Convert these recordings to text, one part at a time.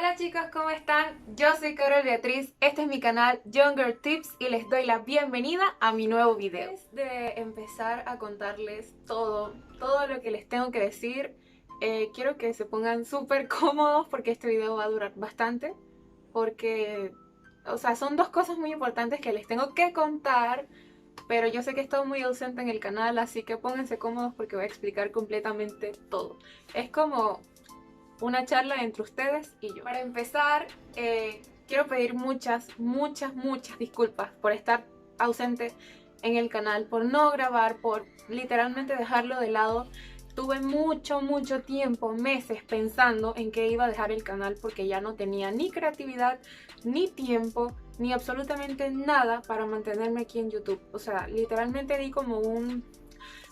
Hola chicos, ¿cómo están? Yo soy Carol Beatriz, este es mi canal Younger Tips y les doy la bienvenida a mi nuevo video. Antes de empezar a contarles todo lo que les tengo que decir, quiero que se pongan súper cómodos porque este video va a durar bastante. Porque, o sea, son dos cosas muy importantes que les tengo que contar, pero yo sé que he estado muy ausente en el canal, así que pónganse cómodos porque voy a explicar completamente todo. Es como una charla entre ustedes y yo. Para empezar, quiero pedir muchas disculpas por estar ausente en el canal, por no grabar, por literalmente dejarlo de lado. Tuve mucho tiempo, meses pensando en que iba a dejar el canal porque ya no tenía ni creatividad, ni tiempo, ni absolutamente nada para mantenerme aquí en YouTube. O sea, literalmente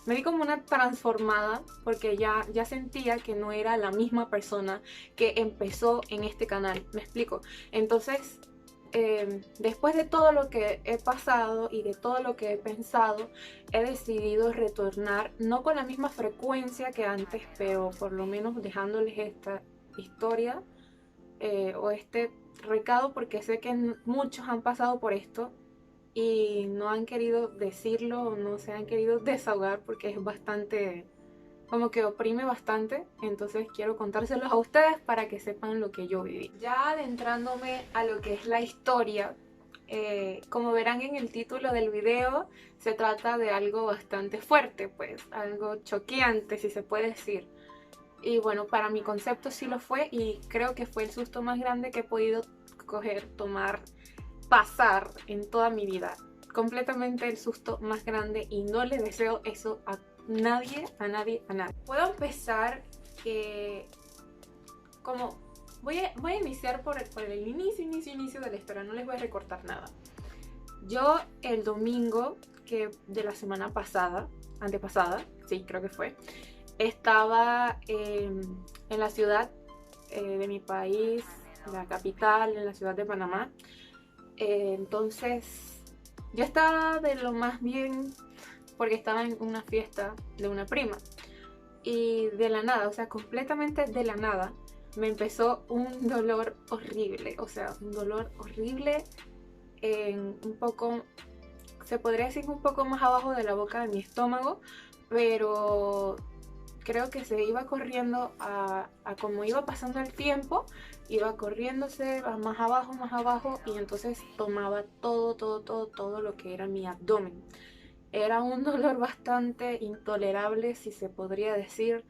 me di como una transformada porque ya sentía que no era la misma persona que empezó en este canal. ¿Me explico? Entonces, después de todo lo que he pasado y de todo lo que he pensado, he decidido retornar, no con la misma frecuencia que antes, pero por lo menos dejándoles esta historia o este recado, porque sé que muchos han pasado por esto y no han querido decirlo o no se han querido desahogar porque es bastante, como que oprime bastante. Entonces quiero contárselos a ustedes para que sepan lo que yo viví. Ya adentrándome a lo que es la historia, como verán en el título del video, se trata de algo bastante fuerte, pues algo choqueante si se puede decir. Y bueno, para mi concepto sí lo fue y creo que fue el susto más grande que he podido tomar, pasar en toda mi vida. Completamente el susto más grande y no le deseo eso a nadie, a nadie, a nadie. Puedo empezar como... Voy a iniciar por el inicio de la historia, no les voy a recortar nada. Yo el domingo de la semana pasada, antepasada, sí, creo que fue, estaba en la ciudad de mi país, la capital, en la ciudad de Panamá. Entonces yo estaba de lo más bien porque estaba en una fiesta de una prima y de la nada, o sea, completamente de la nada, me empezó un dolor horrible, o sea, un dolor horrible un poco, se podría decir un poco más abajo de la boca de mi estómago, pero creo que se iba corriendo a como iba pasando el tiempo, iba corriéndose más abajo y entonces tomaba todo lo que era mi abdomen. Era un dolor bastante intolerable, si se podría decir.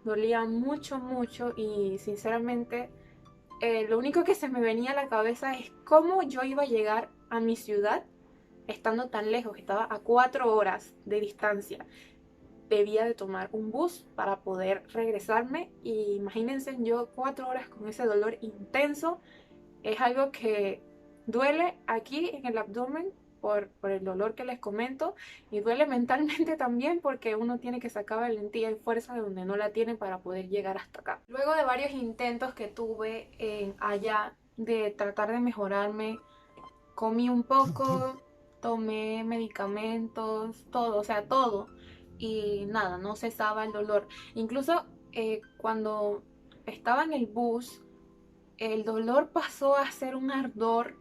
Dolía mucho y sinceramente lo único que se me venía a la cabeza es cómo yo iba a llegar a mi ciudad estando tan lejos. Estaba a 4 horas de distancia. Debía de tomar un bus para poder regresarme y imagínense yo 4 horas con ese dolor intenso. Es algo que duele aquí en el abdomen por el dolor que les comento y duele mentalmente también porque uno tiene que sacar valentía y fuerza de donde no la tiene para poder llegar hasta acá. Luego de varios intentos que tuve allá de tratar de mejorarme, comí un poco, tomé medicamentos, todo, o sea, todo. Y nada, no cesaba el dolor. Incluso cuando estaba en el bus, el dolor pasó a ser un ardor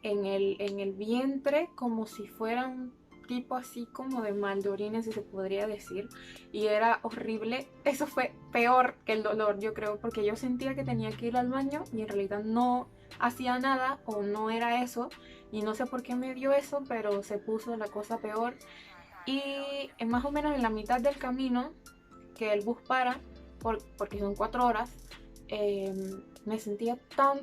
en el vientre, como si fuera un tipo así como de mal de orines, si se podría decir. Y era horrible. Eso fue peor que el dolor, yo creo, porque yo sentía que tenía que ir al baño y en realidad no hacía nada o no era eso. Y no sé por qué me dio eso, pero se puso la cosa peor. Y más o menos en la mitad del camino que el bus para, porque son 4 horas, me sentía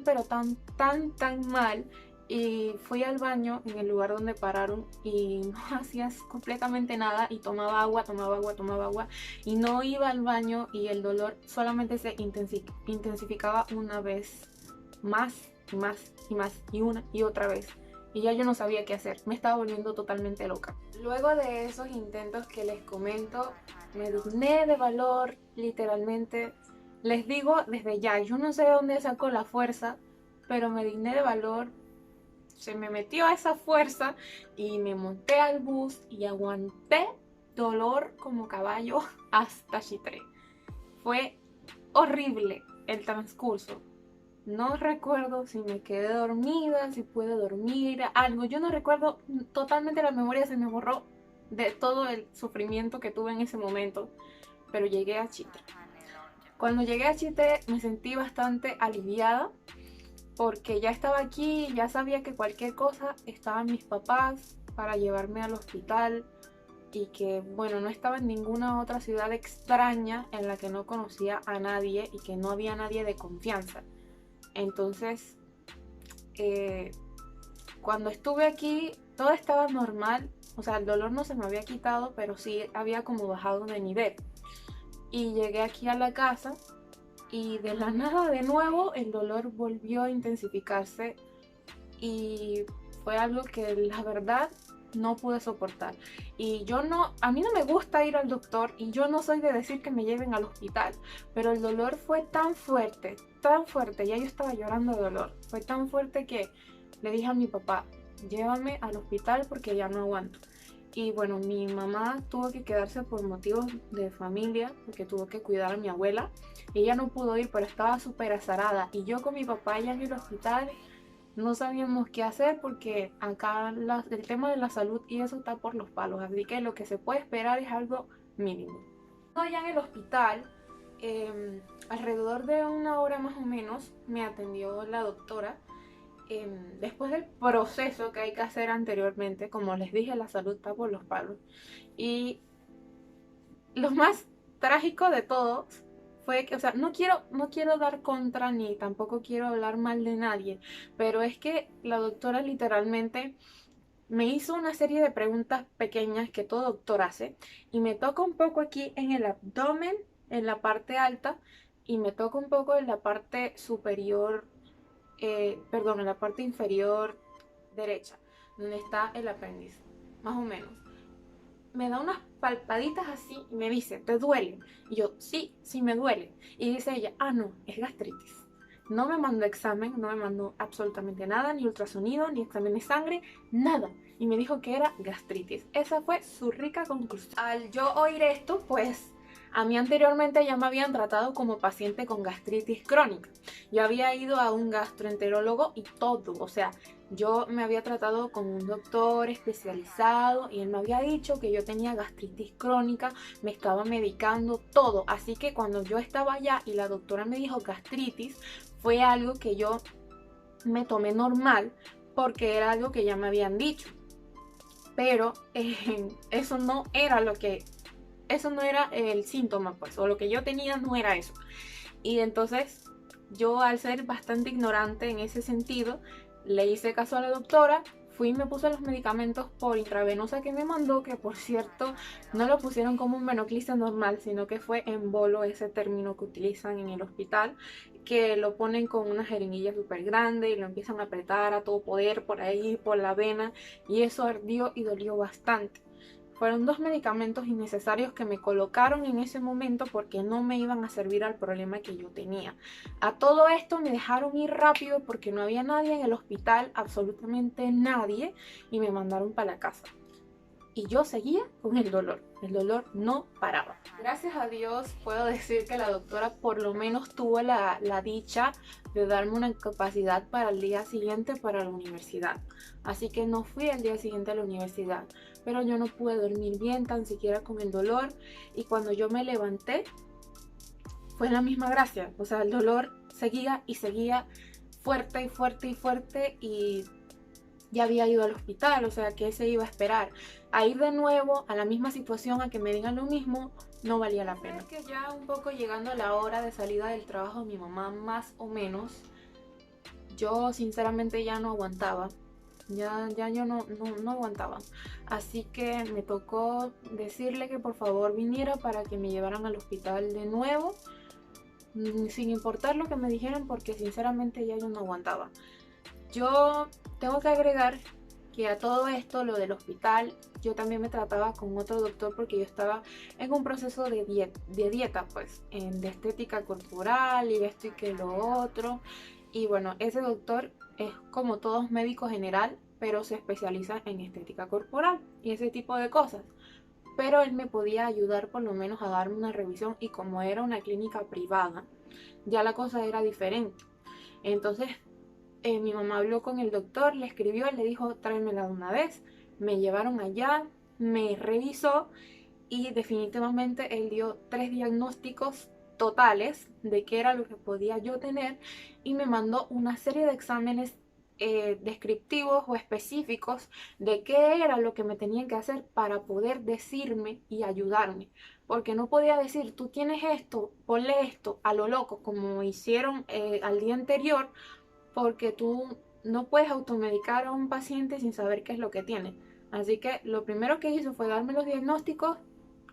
pero tan mal y fui al baño en el lugar donde pararon y no hacías completamente nada y tomaba agua y no iba al baño y el dolor solamente se intensificaba una vez más y más y más y una y otra vez. Y ya yo no sabía qué hacer, me estaba volviendo totalmente loca. Luego de esos intentos que les comento, me digné de valor, literalmente. Les digo desde ya, yo no sé de dónde saco la fuerza, pero me digné de valor. Se me metió esa fuerza y me monté al bus y aguanté dolor como caballo hasta Chitré. Fue horrible el transcurso. No recuerdo si me quedé dormida, si pude dormir, algo. Yo no recuerdo, totalmente la memoria se me borró de todo el sufrimiento que tuve en ese momento, pero llegué a Chitre. Cuando llegué a Chitre me sentí bastante aliviada porque ya estaba aquí, ya sabía que cualquier cosa estaban mis papás para llevarme al hospital y que, bueno, no estaba en ninguna otra ciudad extraña en la que no conocía a nadie y que no había nadie de confianza. Entonces, eh, cuando estuve aquí, todo estaba normal, o sea, el dolor no se me había quitado, pero sí había como bajado de nivel. Y llegué aquí a la casa y de la nada de nuevo el dolor volvió a intensificarse y fue algo que la verdad no pude soportar. Y yo no, a mí no me gusta ir al doctor y yo no soy de decir que me lleven al hospital, pero el dolor fue tan fuerte, ya yo estaba llorando de dolor, fue tan fuerte que le dije a mi papá, llévame al hospital porque ya no aguanto. Y bueno, mi mamá tuvo que quedarse por motivos de familia, porque tuvo que cuidar a mi abuela. Ella no pudo ir, pero estaba súper azarada. Y yo con mi papá ya en el hospital no sabíamos qué hacer porque acá el tema de la salud y eso está por los palos. Así que lo que se puede esperar es algo mínimo. Ya en el hospital, alrededor de una hora más o menos, me atendió la doctora. Después del proceso que hay que hacer anteriormente, como les dije, la salud está por los palos. Y lo más trágico de todo fue que, o sea, no quiero dar contra ni tampoco quiero hablar mal de nadie, pero es que la doctora literalmente me hizo una serie de preguntas pequeñas que todo doctor hace y me toca un poco aquí en el abdomen, en la parte alta, y me toca un poco en la parte superior, perdón, en la parte inferior derecha, donde está el apéndice, más o menos. Me da unas palpaditas así y me dice, ¿te duele? Y yo, sí, sí me duele. Y dice ella, ah, no, es gastritis. No me mandó examen, no me mandó absolutamente nada, ni ultrasonido, ni examen de sangre, nada. Y me dijo que era gastritis. Esa fue su rica conclusión. Al yo oír esto, pues a mí anteriormente ya me habían tratado como paciente con gastritis crónica. Yo había ido a un gastroenterólogo y todo, o sea, yo me había tratado con un doctor especializado y él me había dicho que yo tenía gastritis crónica, me estaba medicando todo. Así que cuando yo estaba allá y la doctora me dijo gastritis, fue algo que yo me tomé normal porque era algo que ya me habían dicho. Pero eso no era eso no era el síntoma, pues, o lo que yo tenía no era eso. Y entonces yo, al ser bastante ignorante en ese sentido, le hice caso a la doctora, fui y me puse los medicamentos por intravenosa que me mandó, que por cierto no lo pusieron como un Venocliza normal, sino que fue en bolo, ese término que utilizan en el hospital, que lo ponen con una jeringuilla súper grande y lo empiezan a apretar a todo poder por ahí, por la vena, y eso ardió y dolió bastante. Fueron 2 medicamentos innecesarios que me colocaron en ese momento porque no me iban a servir al problema que yo tenía. A todo esto me dejaron ir rápido porque no había nadie en el hospital, absolutamente nadie, y me mandaron para la casa. Y yo seguía con el dolor no paraba. Gracias a Dios puedo decir que la doctora por lo menos tuvo la dicha de darme una capacidad para el día siguiente para la universidad. Así que no fui al día siguiente a la universidad, pero yo no pude dormir bien tan siquiera con el dolor, y cuando yo me levanté fue la misma gracia, o sea, el dolor seguía y seguía fuerte y fuerte y fuerte, y ya había ido al hospital, o sea, ¿qué se iba a esperar? A ir de nuevo a la misma situación, a que me digan lo mismo, no valía la pena. Que ya un poco llegando a la hora de salida del trabajo de mi mamá, más o menos, yo sinceramente ya no aguantaba. Ya yo no aguantaba. Así que me tocó decirle que por favor viniera para que me llevaran al hospital de nuevo, sin importar lo que me dijeran, porque sinceramente ya yo no aguantaba. Yo tengo que agregar que a todo esto, lo del hospital, yo también me trataba con otro doctor porque yo estaba en un proceso de dieta, pues, de estética corporal y de esto y que lo otro. Y bueno, ese doctor es como todos médicos general, pero se especializa en estética corporal y ese tipo de cosas. Pero él me podía ayudar por lo menos a darme una revisión, y como era una clínica privada, ya la cosa era diferente. Entonces mi mamá habló con el doctor, le escribió, le dijo tráemela de una vez. Me llevaron allá, me revisó y definitivamente él dio 3 diagnósticos totales de qué era lo que podía yo tener y me mandó una serie de exámenes descriptivos o específicos de qué era lo que me tenían que hacer para poder decirme y ayudarme. Porque no podía decir, tú tienes esto, ponle esto a lo loco, como hicieron al día anterior, porque tú no puedes automedicar a un paciente sin saber qué es lo que tiene. Así que lo primero que hizo fue darme los diagnósticos,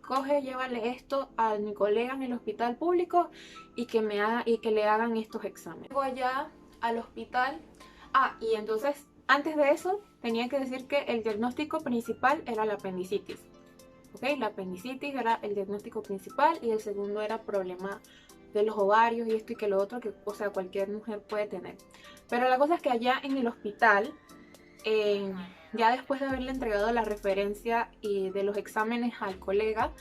coge, llévale esto a mi colega en el hospital público y que le hagan estos exámenes. Llego allá al hospital. Y entonces, antes de eso, tenía que decir que el diagnóstico principal era la apendicitis. ¿Ok? La apendicitis era el diagnóstico principal y el segundo era problema de los ovarios y esto y que lo otro, que, o sea, cualquier mujer puede tener. Pero la cosa es que allá en el hospital, ya después de haberle entregado la referencia y de los exámenes al colega,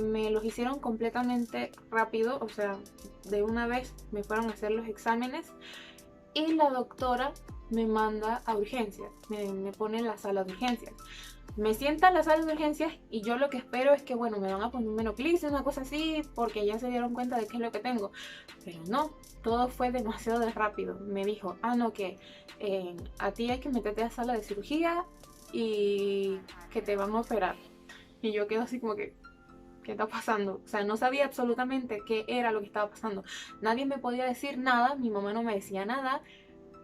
me los hicieron completamente rápido, o sea, de una vez me fueron a hacer los exámenes y la doctora me manda a urgencias, me pone en la sala de urgencias. Me sienta en la sala de urgencias y yo lo que espero es que, bueno, me van a poner un menoclisis, una cosa así, porque ya se dieron cuenta de qué es lo que tengo. Pero no, todo fue demasiado rápido. Me dijo, no, que a ti hay que meterte a la sala de cirugía y que te van a operar. Y yo quedo así como que, ¿qué está pasando? O sea, no sabía absolutamente qué era lo que estaba pasando. Nadie me podía decir nada, mi mamá no me decía nada.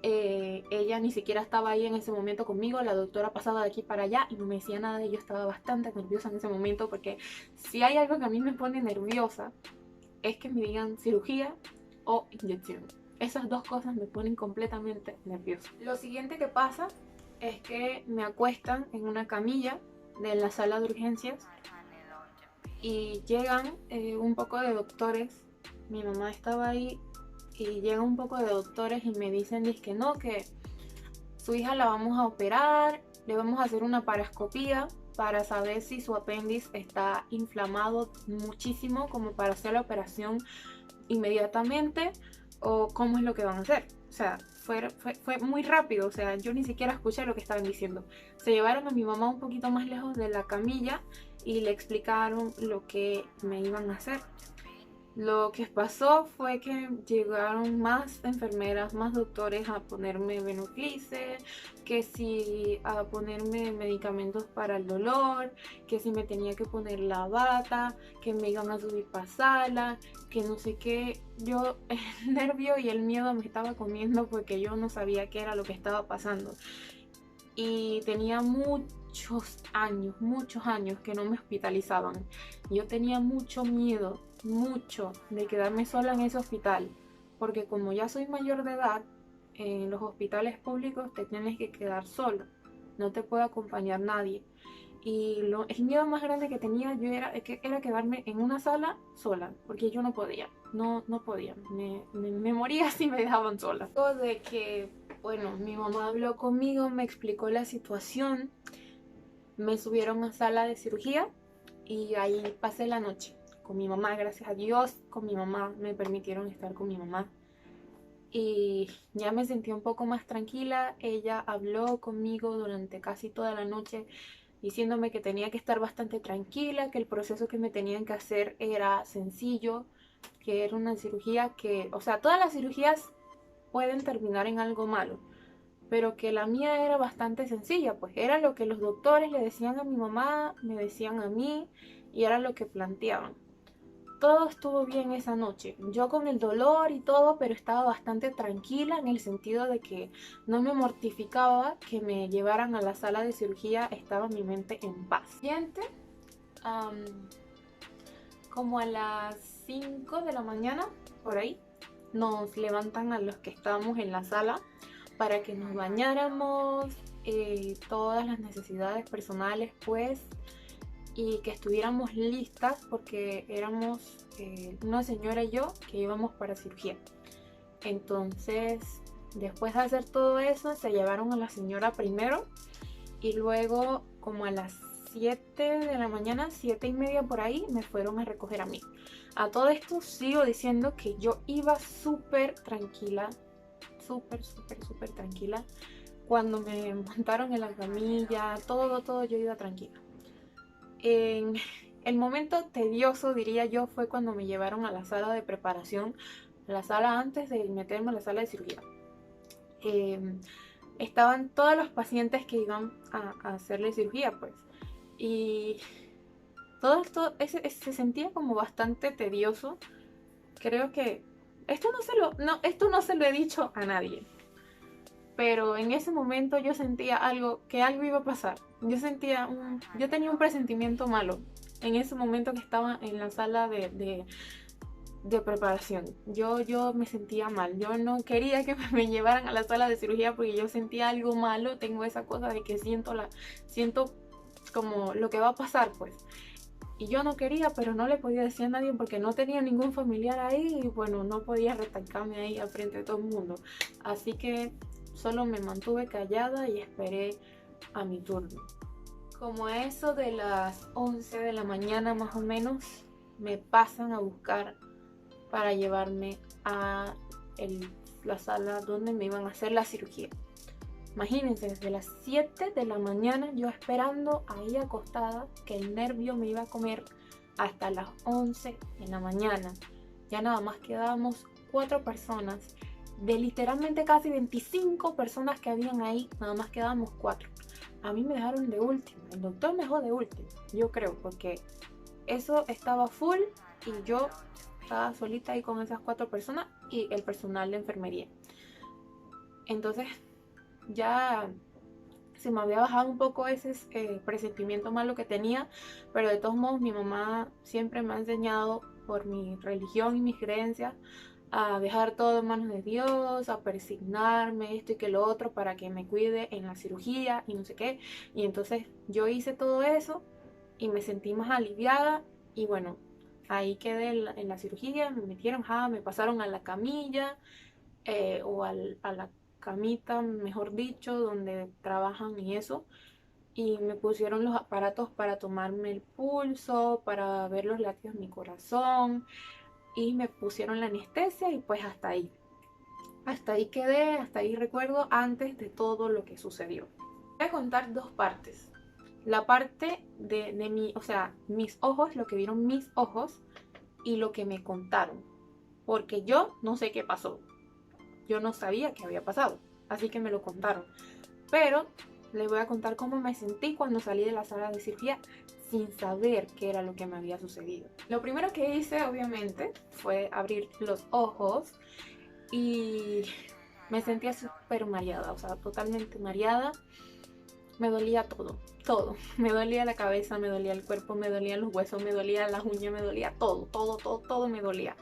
Ella ni siquiera estaba ahí en ese momento conmigo, la doctora pasaba de aquí para allá y no me decía nada y yo estaba bastante nerviosa en ese momento porque si hay algo que a mí me pone nerviosa es que me digan cirugía o inyección. Esas dos cosas me ponen completamente nerviosa. Lo siguiente que pasa es que me acuestan en una camilla de la sala de urgencias y llegan un poco de doctores. Mi mamá estaba ahí y llegan un poco de doctores y me dicen que no, que su hija la vamos a operar, le vamos a hacer una paroscopía para saber si su apéndice está inflamado muchísimo como para hacer la operación inmediatamente o cómo es lo que van a hacer. O sea, fue muy rápido, o sea, yo ni siquiera escuché lo que estaban diciendo. Se llevaron a mi mamá un poquito más lejos de la camilla y le explicaron lo que me iban a hacer. Lo que pasó fue que llegaron más enfermeras, más doctores a ponerme Venoclice, que si a ponerme medicamentos para el dolor, que si me tenía que poner la bata, que me iban a subir para sala, que no sé qué. Yo el nervio y el miedo me estaba comiendo porque yo no sabía qué era lo que estaba pasando. Y tenía muchos años que no me hospitalizaban. Yo tenía mucho miedo de quedarme sola en ese hospital, porque como ya soy mayor de edad, en los hospitales públicos te tienes que quedar sola, no te puede acompañar nadie. Y el miedo más grande que tenía yo era quedarme en una sala sola, porque yo no podía, no podía, me moría si me dejaban sola. De que, bueno, mi mamá habló conmigo, me explicó la situación, me subieron a sala de cirugía y ahí pasé la noche con mi mamá, gracias a Dios, con mi mamá, me permitieron estar con mi mamá. Y ya me sentí un poco más tranquila. Ella habló conmigo durante casi toda la noche diciéndome que tenía que estar bastante tranquila, que el proceso que me tenían que hacer era sencillo, que era una cirugía que, o sea, todas las cirugías pueden terminar en algo malo, pero que la mía era bastante sencilla, pues era lo que los doctores le decían a mi mamá, me decían a mí y era lo que planteaban. Todo estuvo bien esa noche, yo con el dolor y todo, pero estaba bastante tranquila en el sentido de que no me mortificaba que me llevaran a la sala de cirugía, estaba mi mente en paz. Siguiente, como a las 5 de la mañana, por ahí, nos levantan a los que estábamos en la sala para que nos bañáramos, todas las necesidades personales pues, y que estuviéramos listas porque éramos una señora y yo que íbamos para cirugía. Entonces, después de hacer todo eso, se llevaron a la señora primero y luego como a las 7 de la mañana, 7:30 por ahí, me fueron a recoger a mí. A todo esto sigo diciendo que yo iba súper tranquila súper tranquila. Cuando me montaron en la camilla, todo yo iba tranquila. En el momento tedioso, diría yo, fue cuando me llevaron a la sala de preparación, la sala antes de meterme a la sala de cirugía. Estaban todos los pacientes que iban a hacerle cirugía, pues. Y todo esto se sentía como bastante tedioso. Creo que esto no se lo he dicho a nadie. Pero en ese momento yo sentía que algo iba a pasar. Yo tenía un presentimiento malo en ese momento que estaba en la sala de preparación. Yo me sentía mal. Yo no quería que me llevaran a la sala de cirugía porque yo sentía algo malo. Tengo esa cosa de que siento como lo que va a pasar, pues. Y yo no quería, pero no le podía decir a nadie porque no tenía ningún familiar ahí y bueno, no podía retalcarme ahí al frente de todo el mundo. Así que solo me mantuve callada y esperé a mi turno. Como a eso de las 11 de la mañana más o menos, me pasan a buscar para llevarme a la sala donde me iban a hacer la cirugía. Imagínense, desde las 7 de la mañana yo esperando ahí acostada, que el nervio me iba a comer, hasta las 11 de la mañana. Ya nada más quedábamos 4 personas. De literalmente casi 25 personas que habían ahí, nada más quedábamos 4. A mí me dejaron de último, el doctor me dejó de último, yo creo, porque eso estaba full y yo estaba solita ahí con esas 4 personas y el personal de enfermería. Entonces ya se me había bajado un poco ese presentimiento malo que tenía, pero de todos modos mi mamá siempre me ha enseñado por mi religión y mis creencias a dejar todo en manos de Dios, a persignarme esto y que lo otro para que me cuide en la cirugía y no sé qué. Y entonces yo hice todo eso y me sentí más aliviada y bueno, ahí quedé en la cirugía, me metieron, me pasaron a la camilla o a la camita, mejor dicho, donde trabajan y eso. Y me pusieron los aparatos para tomarme el pulso, para ver los latidos de mi corazón. Y me pusieron la anestesia y pues hasta ahí. Hasta ahí quedé, hasta ahí recuerdo antes de todo lo que sucedió. Voy a contar 2 partes. La parte de mis ojos, lo que vieron mis ojos y lo que me contaron. Porque yo no sé qué pasó. Yo no sabía qué había pasado, así que me lo contaron. Pero les voy a contar cómo me sentí cuando salí de la sala de cirugía sin saber qué era lo que me había sucedido. Lo primero que hice, obviamente, fue abrir los ojos y me sentía súper mareada, o sea, totalmente mareada. Me dolía todo. Me dolía la cabeza, me dolía el cuerpo, me dolían los huesos, me dolía las uñas, me dolía todo me dolía.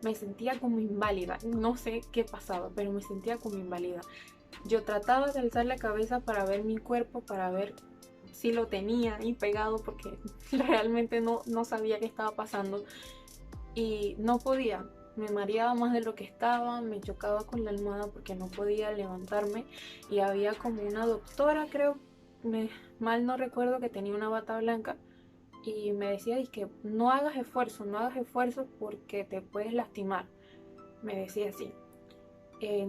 Me sentía como inválida, no sé qué pasaba, pero me sentía como inválida. Yo trataba de alzar la cabeza para ver mi cuerpo, para ver si lo tenía ahí pegado, porque realmente no sabía qué estaba pasando. Y no podía, me mareaba más de lo que estaba, me chocaba con la almohada porque no podía levantarme. Y había como una doctora, creo, mal no recuerdo, que tenía una bata blanca. Y me decía, que no hagas esfuerzo porque te puedes lastimar. Me decía así.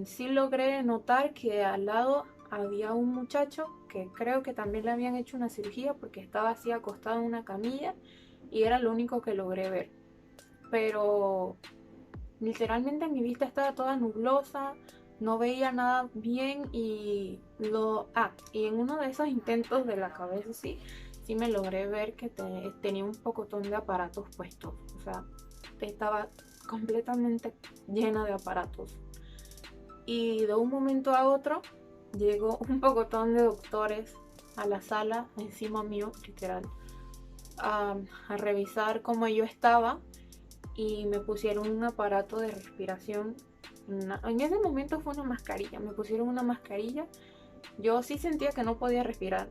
Sí logré notar que al lado había un muchacho que creo que también le habían hecho una cirugía porque estaba así acostado en una camilla y era lo único que logré ver. Pero literalmente mi vista estaba toda nublosa, no veía nada bien y en uno de esos intentos de la cabeza sí me logré ver que tenía un pocotón de aparatos puestos. O sea, estaba completamente llena de aparatos. Y de un momento a otro llegó un pocotón de doctores a la sala encima mío, literal, a revisar cómo yo estaba y me pusieron un aparato de respiración. En ese momento fue una mascarilla, me pusieron una mascarilla. Yo sí sentía que no podía respirar,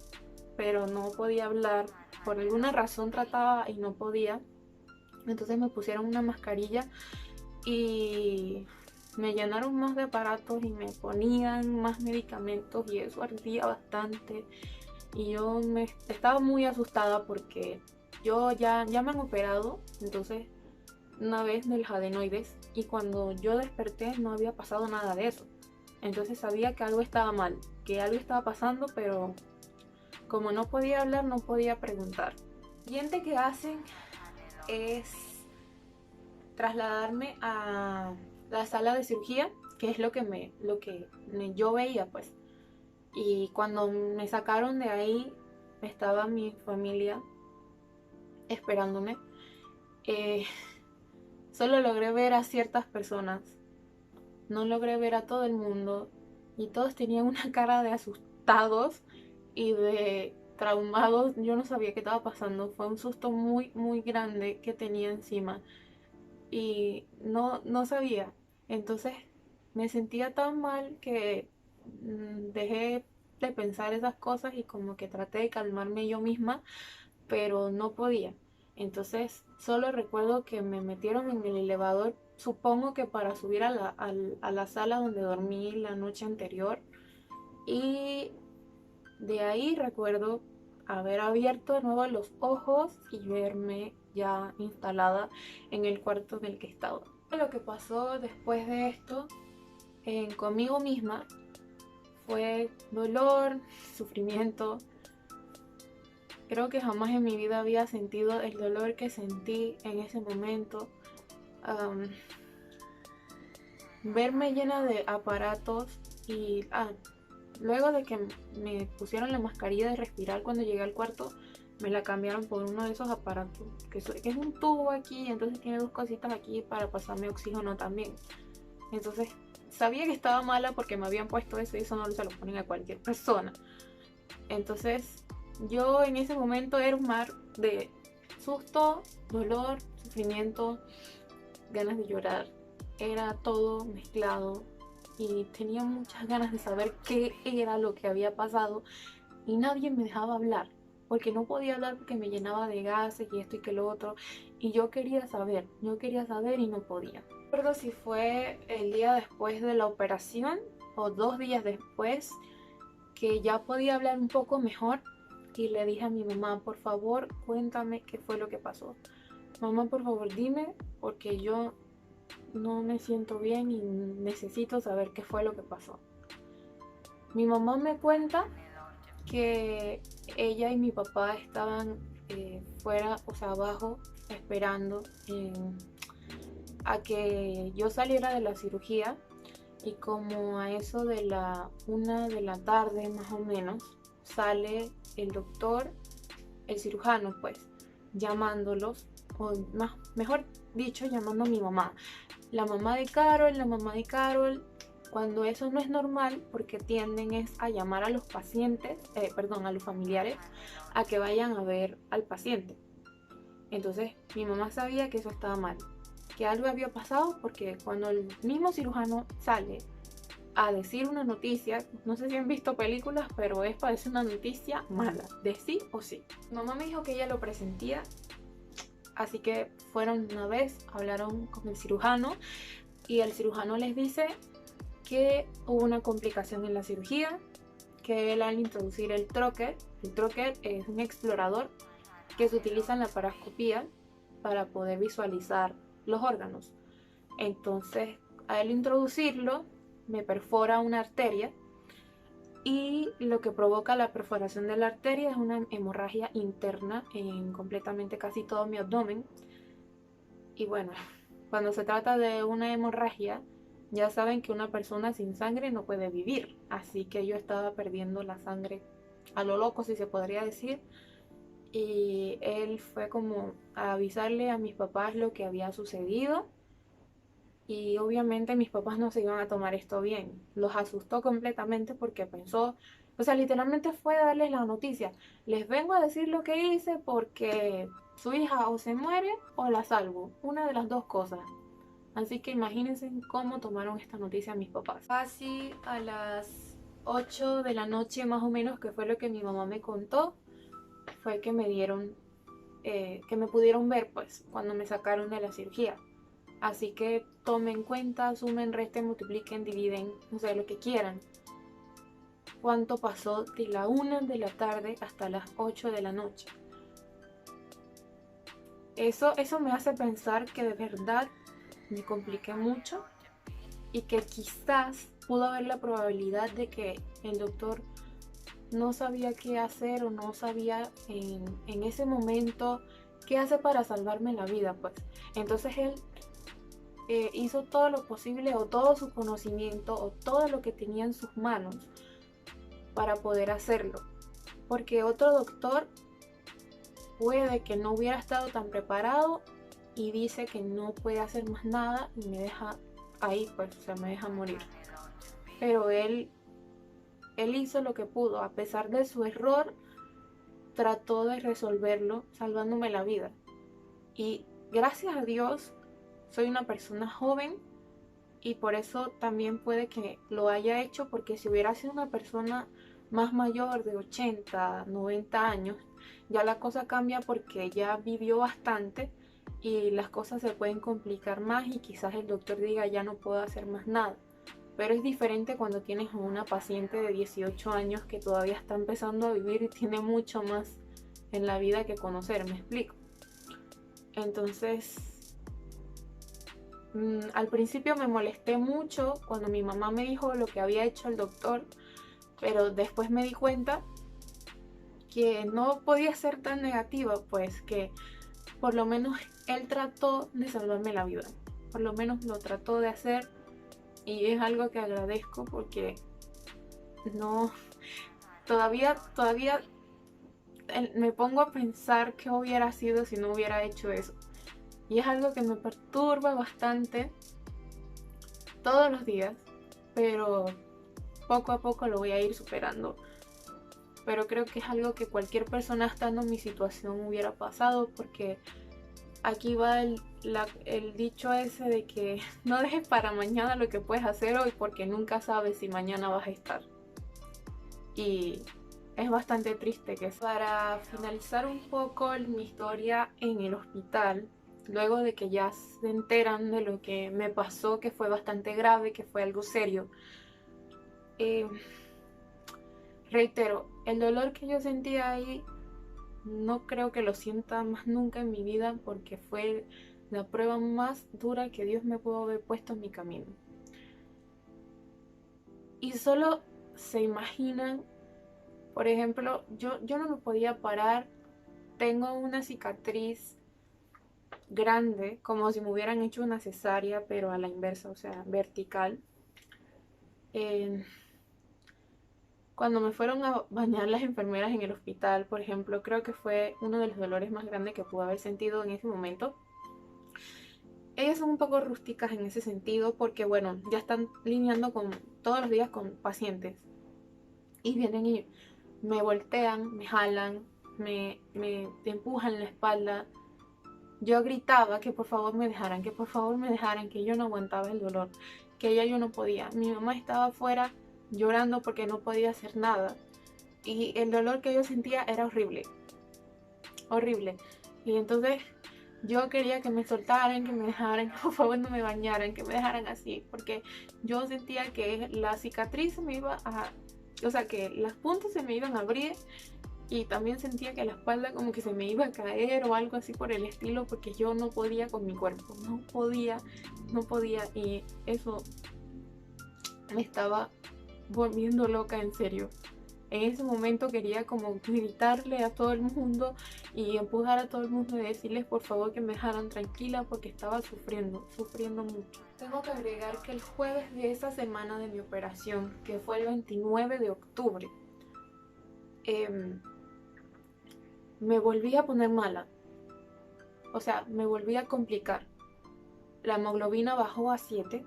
pero no podía hablar. Por alguna razón trataba y no podía. Entonces me pusieron una mascarilla y me llenaron más de aparatos y me ponían más medicamentos y eso ardía bastante. Y yo estaba muy asustada porque yo ya me han operado, entonces una vez del adenoides, y cuando yo desperté no había pasado nada de eso. Entonces sabía que algo estaba mal, que algo estaba pasando, pero como no podía hablar, no podía preguntar. Lo siguiente que hacen es trasladarme a la sala de cirugía, que es lo que yo veía, pues. Y cuando me sacaron de ahí, estaba mi familia esperándome. Eh, Solo logré ver a ciertas personas, no logré ver a todo el mundo, y todos tenían una cara de asustados y de traumados. Yo no sabía qué estaba pasando, fue un susto muy muy grande que tenía encima y no sabía. Entonces me sentía tan mal que dejé de pensar esas cosas y como que traté de calmarme yo misma, pero no podía. Entonces solo recuerdo que me metieron en el elevador, supongo que para subir a la sala donde dormí la noche anterior, y de ahí recuerdo haber abierto de nuevo los ojos y verme ya instalada en el cuarto en el que estaba. Lo que pasó después de esto conmigo misma fue dolor, sufrimiento. Creo que jamás en mi vida había sentido el dolor que sentí en ese momento. Am, Verme llena de aparatos y luego de que me pusieron la mascarilla de respirar cuando llegué al cuarto, me la cambiaron por uno de esos aparatos que es un tubo aquí, entonces tiene dos cositas aquí para pasarme oxígeno también. Entonces sabía que estaba mala porque me habían puesto eso y eso no se lo ponen a cualquier persona. Entonces yo en ese momento era un mar de susto, dolor, sufrimiento, ganas de llorar. Era todo mezclado y tenía muchas ganas de saber qué era lo que había pasado y nadie me dejaba hablar, porque no podía hablar porque me llenaba de gases y esto y que lo otro, y yo quería saber y no podía. No recuerdo si fue el día después de la operación o 2 días después que ya podía hablar un poco mejor y le dije a mi mamá, por favor cuéntame qué fue lo que pasó. Mamá, por favor dime, porque yo no me siento bien y necesito saber qué fue lo que pasó. Mi mamá me cuenta que ella y mi papá estaban fuera, o sea, abajo, esperando a que yo saliera de la cirugía, y como a eso de la 1 de la tarde más o menos, sale el doctor, el cirujano pues, llamándolos, o mejor dicho, llamando a mi mamá. La mamá de Carol, cuando eso no es normal, porque tienden es a llamar a los pacientes, a los familiares, a que vayan a ver al paciente. Entonces mi mamá sabía que eso estaba mal, que algo había pasado, porque cuando el mismo cirujano sale a decir una noticia, no sé si han visto películas, pero parece una noticia mala, de sí o sí. Mamá me dijo que ella lo presentía, así que fueron una vez, hablaron con el cirujano y el cirujano les dice que hubo una complicación en la cirugía, que él al introducir el troquel es un explorador que se utiliza en la paroscopía para poder visualizar los órganos. Entonces, al introducirlo, me perfora una arteria, y lo que provoca la perforación de la arteria es una hemorragia interna en completamente casi todo mi abdomen. Y bueno, cuando se trata de una hemorragia, ya saben que una persona sin sangre no puede vivir, así que yo estaba perdiendo la sangre a lo loco, si se podría decir. Y él fue como a avisarle a mis papás lo que había sucedido, y obviamente mis papás no se iban a tomar esto bien. Los asustó completamente porque pensó, o sea, literalmente fue a darles la noticia: les vengo a decir lo que hice porque su hija o se muere o la salvo, una de las dos cosas. Así que imagínense cómo tomaron esta noticia mis papás. Casi a las 8 de la noche más o menos, que fue lo que mi mamá me contó, fue que me dieron, que me pudieron ver pues cuando me sacaron de la cirugía. Así que tomen en cuenta, sumen, resten, multipliquen, dividen, o sea, lo que quieran. ¿Cuánto pasó de la 1 de la tarde hasta las 8 de la noche? Eso me hace pensar que de verdad me compliqué mucho y que quizás pudo haber la probabilidad de que el doctor no sabía qué hacer o no sabía en ese momento qué hace para salvarme la vida, pues. Entonces él hizo todo lo posible o todo su conocimiento o todo lo que tenía en sus manos para poder hacerlo. Porque otro doctor puede que no hubiera estado tan preparado y dice que no puede hacer más nada y me deja ahí, pues, o sea, me deja morir. Pero él hizo lo que pudo, a pesar de su error, trató de resolverlo salvándome la vida. Y gracias a Dios soy una persona joven y por eso también puede que lo haya hecho, porque si hubiera sido una persona más mayor de 80, 90 años, ya la cosa cambia porque ya vivió bastante y las cosas se pueden complicar más y quizás el doctor diga ya no puedo hacer más nada. Pero es diferente cuando tienes una paciente de 18 años que todavía está empezando a vivir y tiene mucho más en la vida que conocer, ¿me explico? Entonces, al principio me molesté mucho cuando mi mamá me dijo lo que había hecho el doctor, pero después me di cuenta que no podía ser tan negativa, pues que por lo menos él trató de salvarme la vida, por lo menos lo trató de hacer y es algo que agradezco porque no, todavía me pongo a pensar qué hubiera sido si no hubiera hecho eso. Y es algo que me perturba bastante todos los días, pero poco a poco lo voy a ir superando. Pero creo que es algo que cualquier persona estando en mi situación hubiera pasado, porque aquí va el dicho ese de que no dejes para mañana lo que puedes hacer hoy, porque nunca sabes si mañana vas a estar. Y es bastante triste que para finalizar un poco mi historia en el hospital, luego de que ya se enteran de lo que me pasó, que fue bastante grave, que fue algo serio, reitero, el dolor que yo sentía ahí no creo que lo sienta más nunca en mi vida, porque fue la prueba más dura que Dios me pudo haber puesto en mi camino. Y solo se imaginan, por ejemplo, yo no me podía parar, tengo una cicatriz grande, como si me hubieran hecho una cesárea, pero a la inversa, o sea, vertical. Cuando me fueron a bañar las enfermeras en el hospital, por ejemplo, creo que fue uno de los dolores más grandes que pude haber sentido en ese momento. Ellas son un poco rústicas en ese sentido porque, bueno, ya están lidiando todos los días con pacientes. Y vienen y me voltean, me jalan, me empujan la espalda. Yo gritaba que por favor me dejaran, que por favor me dejaran, que yo no aguantaba el dolor, que ya yo no podía. Mi mamá estaba afuera llorando porque no podía hacer nada. Y el dolor que yo sentía era horrible. Horrible. Y entonces yo quería que me soltaran, que me dejaran, que por favor no me bañaran, que me dejaran así. Porque yo sentía que la cicatriz se me iba a... O sea, que las puntas se me iban a abrir. Y también sentía que la espalda como que se me iba a caer o algo así por el estilo, porque yo no podía con mi cuerpo. No podía. Y eso me estaba volviendo loca, en serio. En ese momento quería como gritarle a todo el mundo y empujar a todo el mundo y decirles por favor que me dejaran tranquila, porque estaba sufriendo mucho. Tengo que agregar que el jueves de esa semana de mi operación, que fue el 29 de octubre, me volví a poner mala. O sea, me volví a complicar. La hemoglobina bajó a 7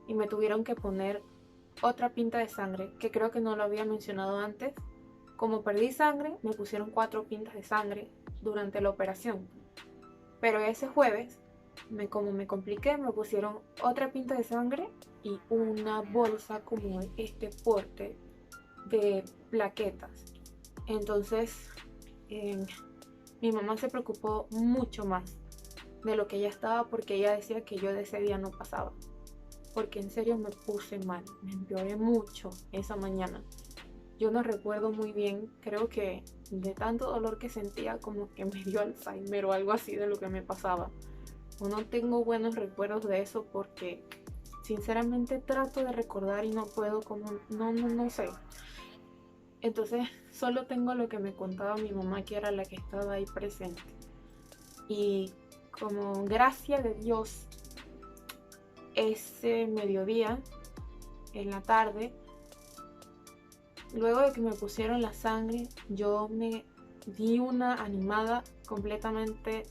y me tuvieron que poner otra pinta de sangre, que creo que no lo había mencionado antes. Como perdí sangre, me pusieron 4 pintas de sangre durante la operación. Pero ese jueves, como me compliqué, me pusieron otra pinta de sangre y una bolsa como de este porte de plaquetas. Entonces, mi mamá se preocupó mucho más de lo que ella estaba, porque ella decía que yo de ese día no pasaba. Porque en serio me puse mal, me empeoré mucho esa mañana. Yo no recuerdo muy bien, creo que de tanto dolor que sentía como que me dio Alzheimer o algo así de lo que me pasaba. O no tengo buenos recuerdos de eso, porque sinceramente trato de recordar y no puedo, como no sé. Entonces solo tengo lo que me contaba mi mamá, que era la que estaba ahí presente. Y como gracia de Dios, ese mediodía, en la tarde, luego de que me pusieron la sangre, yo me di una animada completamente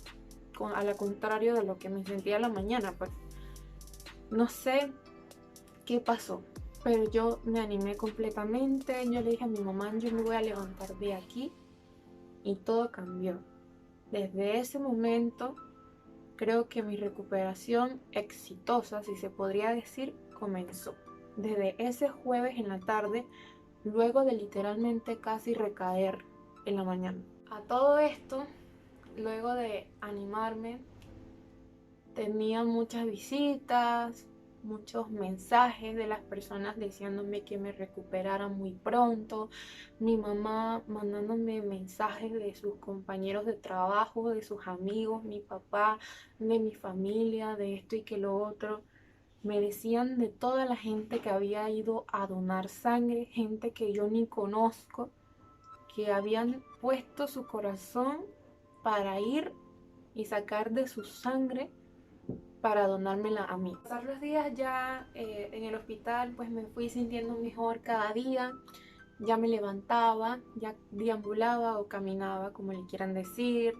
a la contrario de lo que me sentía a la mañana. Pues no sé qué pasó, pero yo me animé completamente. Yo le dije a mi mamá, yo me voy a levantar de aquí, y todo cambió. Desde ese momento creo que mi recuperación exitosa, si se podría decir, comenzó. Desde ese jueves en la tarde, luego de literalmente casi recaer en la mañana. A todo esto, luego de animarme, tenía muchas visitas, muchos mensajes de las personas diciéndome que me recuperara muy pronto, mi mamá mandándome mensajes de sus compañeros de trabajo, de sus amigos, mi papá, de mi familia, de esto y que lo otro. Me decían de toda la gente que había ido a donar sangre, gente que yo ni conozco, que habían puesto su corazón para ir y sacar de su sangre para donármela a mí. Pasar los días ya en el hospital, pues me fui sintiendo mejor cada día. Ya me levantaba, ya deambulaba o caminaba, como le quieran decir.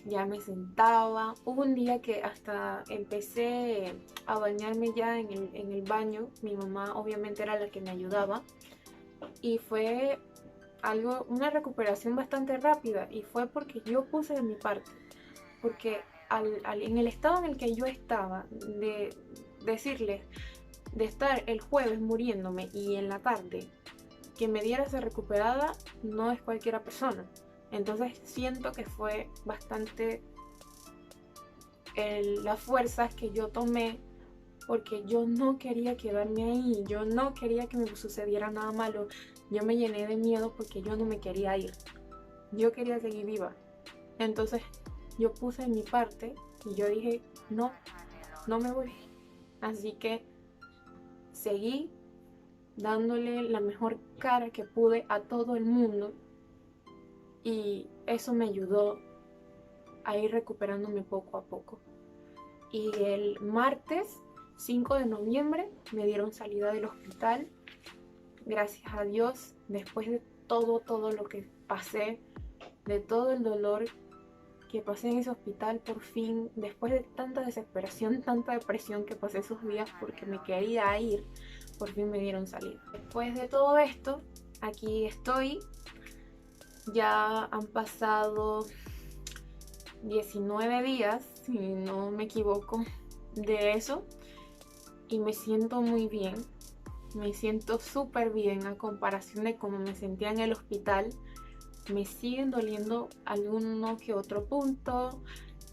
Ya me sentaba. Hubo un día que hasta empecé a bañarme ya en el baño. Mi mamá obviamente era la que me ayudaba. Y fue una recuperación bastante rápida. Y fue porque yo puse de mi parte. Porque en el estado en el que yo estaba, de decirles, de estar el jueves muriéndome y en la tarde que me diera esa recuperada, no es cualquiera persona. Entonces siento que fue bastante las fuerzas que yo tomé, porque yo no quería quedarme ahí, yo no quería que me sucediera nada malo. Yo me llené de miedo porque yo no me quería ir, yo quería seguir viva. Entonces yo puse en mi parte y yo dije, no me voy. Así que seguí dándole la mejor cara que pude a todo el mundo, y eso me ayudó a ir recuperándome poco a poco. Y el martes 5 de noviembre me dieron salida del hospital. Gracias a Dios, después de todo lo que pasé, de todo el dolor que pasé en ese hospital, por fin, después de tanta desesperación, tanta depresión que pasé esos días porque me quería ir, por fin me dieron salida. Después de todo esto, aquí estoy. Ya han pasado 19 días, si no me equivoco, de eso, y me siento muy bien. Me siento súper bien a comparación de cómo me sentía en el hospital. Me siguen doliendo alguno que otro punto.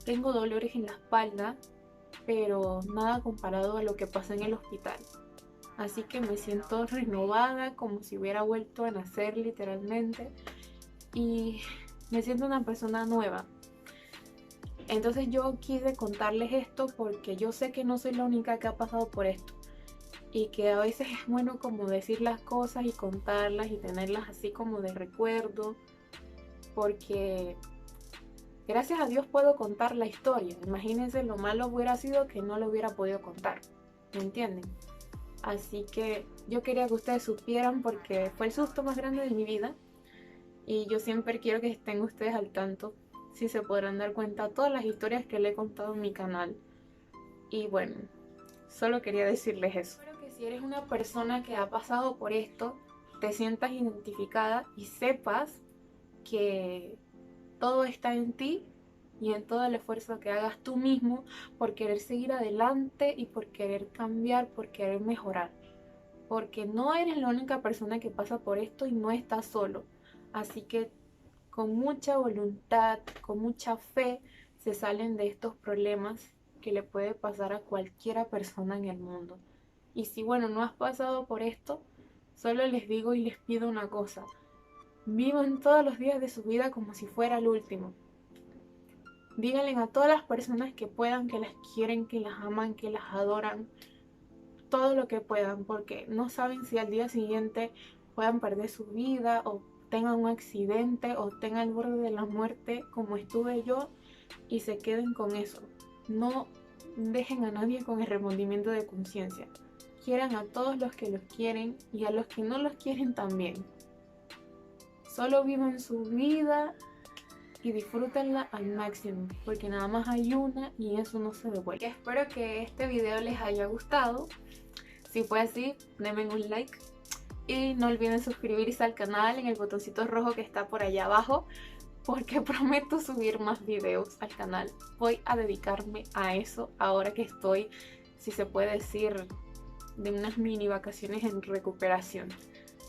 Tengo dolores en la espalda, pero nada comparado a lo que pasa en el hospital. Así que me siento renovada, como si hubiera vuelto a nacer literalmente. Y me siento una persona nueva. Entonces yo quise contarles esto porque yo sé que no soy la única que ha pasado por esto. Y que a veces es bueno como decir las cosas y contarlas y tenerlas así como de recuerdo, porque gracias a Dios puedo contar la historia. Imagínense lo malo hubiera sido que no lo hubiera podido contar, ¿me entienden? Así que yo quería que ustedes supieran, porque fue el susto más grande de mi vida, y yo siempre quiero que estén ustedes al tanto. Si se podrán dar cuenta todas las historias que le he contado en mi canal. Y bueno, solo quería decirles eso. Espero que si eres una persona que ha pasado por esto, te sientas identificada y sepas que todo está en ti y en todo el esfuerzo que hagas tú mismo por querer seguir adelante y por querer cambiar, por querer mejorar. Porque no eres la única persona que pasa por esto y no estás solo. Así que con mucha voluntad, con mucha fe, se salen de estos problemas que le puede pasar a cualquiera persona en el mundo. Y si bueno, no has pasado por esto, solo les digo y les pido una cosa: vivan todos los días de su vida como si fuera el último. Díganle a todas las personas que puedan, que las quieren, que las aman, que las adoran, todo lo que puedan, porque no saben si al día siguiente puedan perder su vida o tengan un accidente o tengan al borde de la muerte como estuve yo y se queden con eso. No dejen a nadie con el remordimiento de conciencia. Quieran a todos los que los quieren y a los que no los quieren también. Solo vivan su vida y disfrútenla al máximo, porque nada más hay una y eso no se devuelve. Espero que este video les haya gustado. Si fue así, denme un like y no olviden suscribirse al canal en el botoncito rojo que está por allá abajo, porque prometo subir más videos al canal. Voy a dedicarme a eso ahora que estoy, si se puede decir, de unas mini vacaciones en recuperación.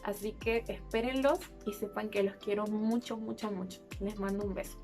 Así que espérenlos y sepan que los quiero mucho, mucho, mucho. Les mando un beso.